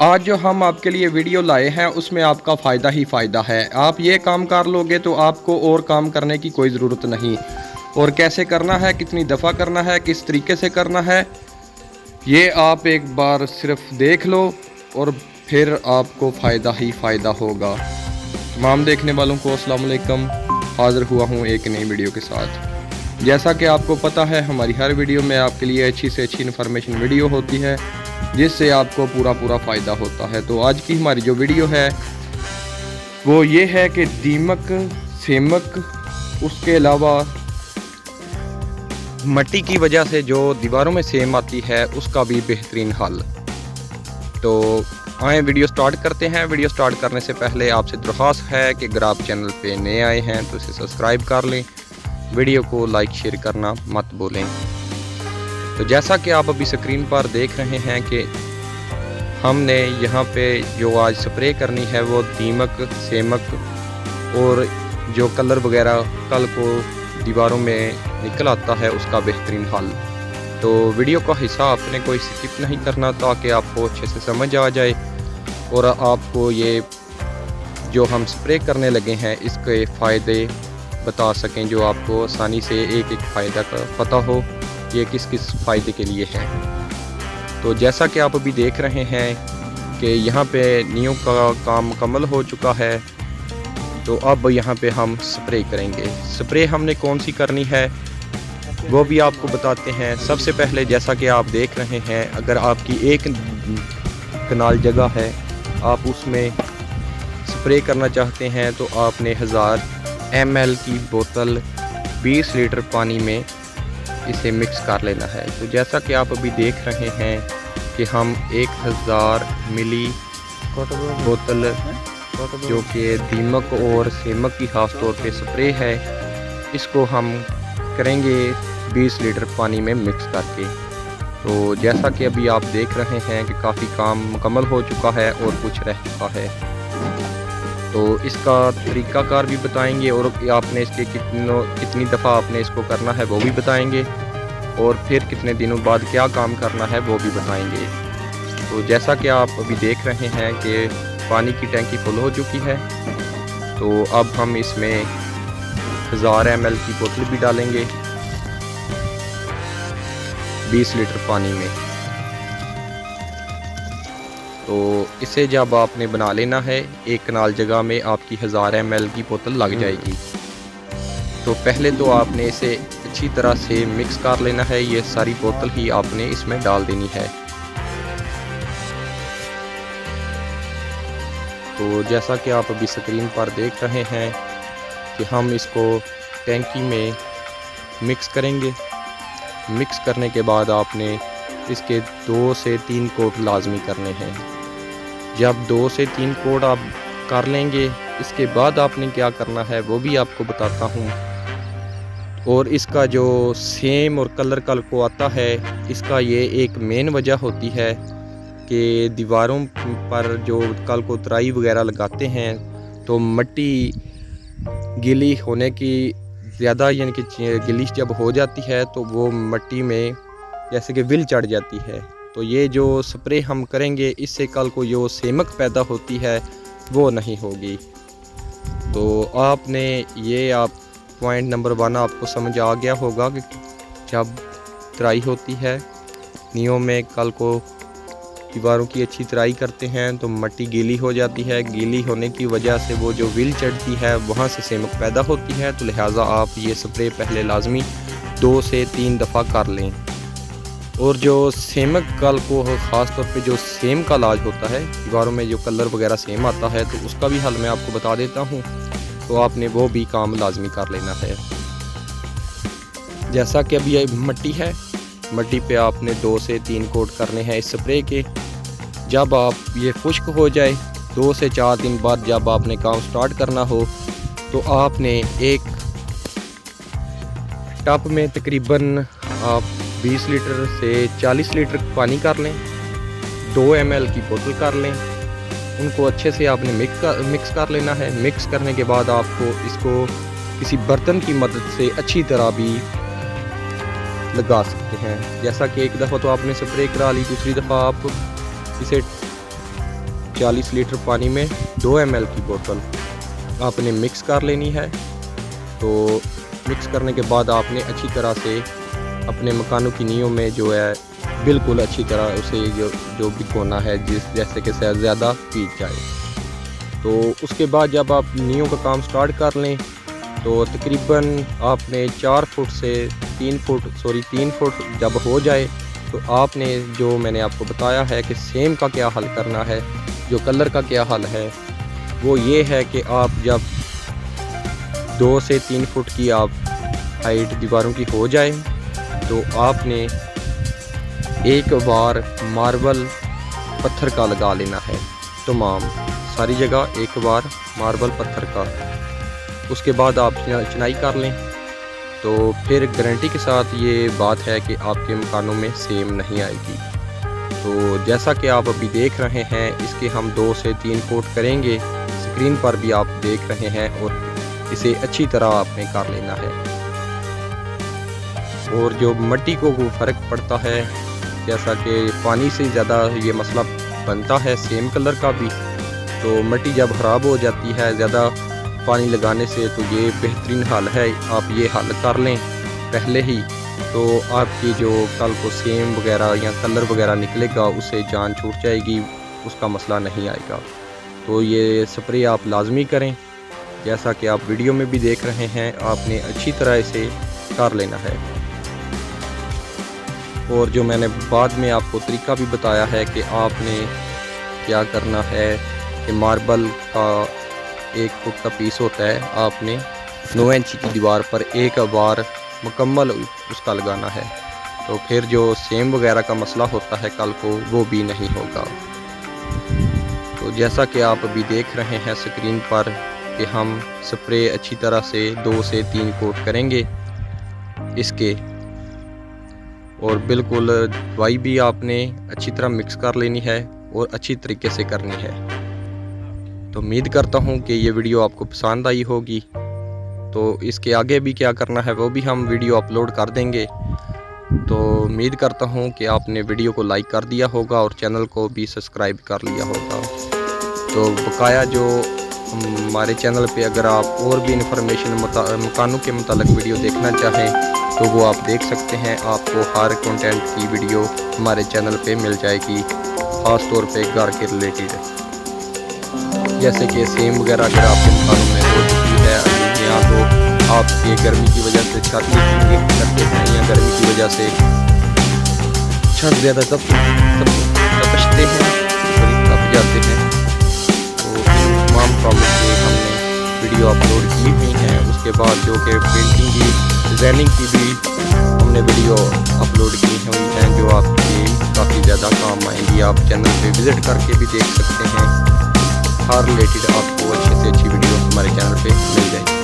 आज जो हम आपके लिए वीडियो लाए हैं उसमें आपका फ़ायदा ही फ़ायदा है। आप ये काम कर लोगे तो आपको और काम करने की कोई ज़रूरत नहीं। और कैसे करना है, कितनी दफ़ा करना है, किस तरीके से करना है, ये आप एक बार सिर्फ देख लो और फिर आपको फ़ायदा ही फ़ायदा होगा। तमाम देखने वालों को अस्सलाम वालेकुम। हाज़िर हुआ हूँ एक नई वीडियो के साथ। जैसा कि आपको पता है, हमारी हर वीडियो में आपके लिए अच्छी से अच्छी इन्फॉर्मेशन वीडियो होती है जिससे आपको पूरा फ़ायदा होता है। तो आज की हमारी जो वीडियो है वो ये है कि दीमक, सेमक, उसके अलावा मिट्टी की वजह से जो दीवारों में सेम आती है उसका भी बेहतरीन हल। तो आए वीडियो स्टार्ट करते हैं। वीडियो स्टार्ट करने से पहले आपसे दरख्वास्त है कि अगर आप चैनल पे नए आए हैं तो इसे सब्सक्राइब कर लें, वीडियो को लाइक शेयर करना मत भूलें। तो जैसा कि आप अभी स्क्रीन पर देख रहे हैं कि हमने यहाँ पे जो आज स्प्रे करनी है वो दीमक, सेमक और जो कलर वगैरह कल को दीवारों में निकल आता है उसका बेहतरीन हल। तो वीडियो का हिस्सा आपने कोई स्किप नहीं करना ताकि आपको अच्छे से समझ आ जाए और आपको ये जो हम स्प्रे करने लगे हैं इसके फ़ायदे बता सकें, जो आपको आसानी से एक एक फ़ायदा का पता हो ये किस किस फ़ायदे के लिए है। तो जैसा कि आप अभी देख रहे हैं कि यहाँ पे नींव का काम मुकम्मल हो चुका है। तो अब यहाँ पे हम स्प्रे करेंगे। स्प्रे हमने कौन सी करनी है वो भी आपको बताते हैं। सबसे पहले जैसा कि आप देख रहे हैं, अगर आपकी एक कनाल जगह है, आप उसमें स्प्रे करना चाहते हैं तो आपने 1000 ml की बोतल 20 लीटर पानी में इसे मिक्स कर लेना है। तो जैसा कि आप अभी देख रहे हैं कि हम 1000 मिली बोतल जो कि दीमक और सेमक की खास तौर पे स्प्रे है, इसको हम करेंगे 20 लीटर पानी में मिक्स करके। तो जैसा कि अभी आप देख रहे हैं कि काफ़ी काम मुकम्मल हो चुका है और कुछ रह चुका है। तो इसका तरीक़ाकार भी बताएंगे और आपने इसके कितनी दफ़ा आपने इसको करना है वो भी बताएंगे और फिर कितने दिनों बाद क्या काम करना है वो भी बताएंगे। तो जैसा कि आप अभी देख रहे हैं कि पानी की टैंकी फुल हो चुकी है, तो अब हम इसमें 1000 ml की बोतल भी डालेंगे 20 लीटर पानी में। तो इसे जब आपने बना लेना है, एक कनाल जगह में आपकी 1000 ml की बोतल लग जाएगी। तो पहले तो आपने इसे अच्छी तरह से मिक्स कर लेना है। ये सारी बोतल ही आपने इसमें डाल देनी है। तो जैसा कि आप अभी स्क्रीन पर देख रहे हैं कि हम इसको टैंकी में मिक्स करेंगे। मिक्स करने के बाद आपने इसके 2 से 3 कोट लाजमी करने हैं। जब 2 से 3 कोट आप कर लेंगे, इसके बाद आपने क्या करना है वो भी आपको बताता हूँ। और इसका जो सेम और कलर कल को आता है, इसका ये एक मेन वजह होती है कि दीवारों पर जो कल को तराई वगैरह लगाते हैं तो मिट्टी गीली होने की ज़्यादा, यानी कि गीली जब हो जाती है तो वो मिट्टी में जैसे कि विल चढ़ जाती है। तो ये जो स्प्रे हम करेंगे इससे कल को जो सेमक पैदा होती है वो नहीं होगी। तो आपने ये पॉइंट नंबर 1 आपको समझ आ गया होगा कि जब तराई होती है नींव में, कल को दीवारों की अच्छी तराई करते हैं तो मिट्टी गीली हो जाती है। गीली होने की वजह से वो जो विल चढ़ती है वहाँ से सेमक पैदा होती है। तो लिहाजा आप ये स्प्रे पहले लाजमी 2 से 3 दफ़ा कर लें। और जो सेमक कल को ख़ास तौर पे जो सेम का इलाज होता है, दीवारों में जो कलर वगैरह सेम आता है, तो उसका भी हल मैं आपको बता देता हूँ। तो आपने वो भी काम लाजमी कर लेना है। जैसा कि अभी ये मिट्टी है, मिट्टी पे आपने 2 से 3 कोट करने हैं इस स्प्रे के। जब आप ये खुश्क हो जाए, 2 से 4 दिन बाद जब आपने काम स्टार्ट करना हो, तो आपने एक टब में तकरीबन आप 20 लीटर से 40 लीटर पानी कर लें, 2 ml की बोतल कर लें, उनको अच्छे से आपने मिक्स कर लेना है। मिक्स करने के बाद आपको इसको किसी बर्तन की मदद से अच्छी तरह भी लगा सकते हैं। जैसा कि एक दफ़ा तो आपने स्प्रे करा ली, दूसरी दफ़ा आप इसे 40 लीटर पानी में 2 ml की बोतल आपने मिक्स कर लेनी है। तो मिक्स करने के बाद आपने अच्छी तरह से अपने मकानों की नींव में जो है बिल्कुल अच्छी तरह उसे जो भिगोना है, जैसे कि ज़्यादा भीग जाए। तो उसके बाद जब आप नींव का काम स्टार्ट कर लें तो तकरीबन आपने 4 फुट से 3 फुट जब हो जाए तो आपने जो मैंने आपको बताया है कि सेम का क्या हल करना है, जो कलर का क्या हल है, वो ये है कि आप जब 2 से 3 फुट की आप हाइट दीवारों की हो जाए तो आपने एक बार मार्बल पत्थर का लगा लेना है, तमाम सारी जगह एक बार मार्बल पत्थर का। उसके बाद आप चिनाई कर लें तो फिर गारंटी के साथ ये बात है कि आपके मकानों में सेम नहीं आएगी। तो जैसा कि आप अभी देख रहे हैं, इसके हम 2 से 3 कोट करेंगे, स्क्रीन पर भी आप देख रहे हैं, और इसे अच्छी तरह आपने कर लेना है। और जो मिट्टी को वो फ़र्क पड़ता है, जैसा कि पानी से ज़्यादा ये मसला बनता है सेम कलर का भी, तो मिट्टी जब ख़राब हो जाती है ज़्यादा पानी लगाने से, तो ये बेहतरीन हल है, आप ये हल कर लें पहले ही, तो आपकी जो कल को सेम वगैरह या कलर वगैरह निकलेगा उसे जान छूट जाएगी, उसका मसला नहीं आएगा। तो ये स्प्रे आप लाजमी करें, जैसा कि आप वीडियो में भी देख रहे हैं, आपने अच्छी तरह इसे कर लेना है। और जो मैंने बाद में आपको तरीका भी बताया है कि आपने क्या करना है कि मार्बल का 1 फुट का पीस होता है, आपने 9 इंच की दीवार पर एक बार मुकम्मल उसका लगाना है, तो फिर जो सेम वगैरह का मसला होता है कल को वो भी नहीं होगा। तो जैसा कि आप अभी देख रहे हैं स्क्रीन पर कि हम स्प्रे अच्छी तरह से 2 से 3 कोट करेंगे इसके, और बिल्कुल दवाई भी आपने अच्छी तरह मिक्स कर लेनी है और अच्छी तरीके से करनी है। तो उम्मीद करता हूँ कि ये वीडियो आपको पसंद आई होगी। तो इसके आगे भी क्या करना है वो भी हम वीडियो अपलोड कर देंगे। तो उम्मीद करता हूँ कि आपने वीडियो को लाइक कर दिया होगा और चैनल को भी सब्सक्राइब कर लिया होगा। तो बकाया जो हमारे चैनल पे अगर आप और भी इंफॉर्मेशन मकानों के मुतालिक वीडियो देखना चाहें तो वो आप देख सकते हैं। आपको हर कंटेंट की वीडियो हमारे चैनल पे मिल जाएगी, ख़ास तौर पे घर के रिलेटेड, जैसे कि सेम वगैरह अगर आपके मकानों में हो चुकी है या तो आपके गर्मी की वजह से छत लीक करते हैं या गर्मी की वजह से छत ज़्यादा तपशते हैं, तप जाते हैं, तो तमाम प्रॉब्लम के हमने वीडियो अपलोड की हुई हैं। उसके बाद जो कि पेंटिंग की डिज़ाइनिंग की भी हमने वीडियो अपलोड की हुई हैं जो आपके काफ़ी ज़्यादा काम आएंगी। आप चैनल पे विज़िट करके भी देख सकते हैं, हर रिलेटेड आपको अच्छे से अच्छी वीडियो हमारे चैनल पे मिल जाएगी।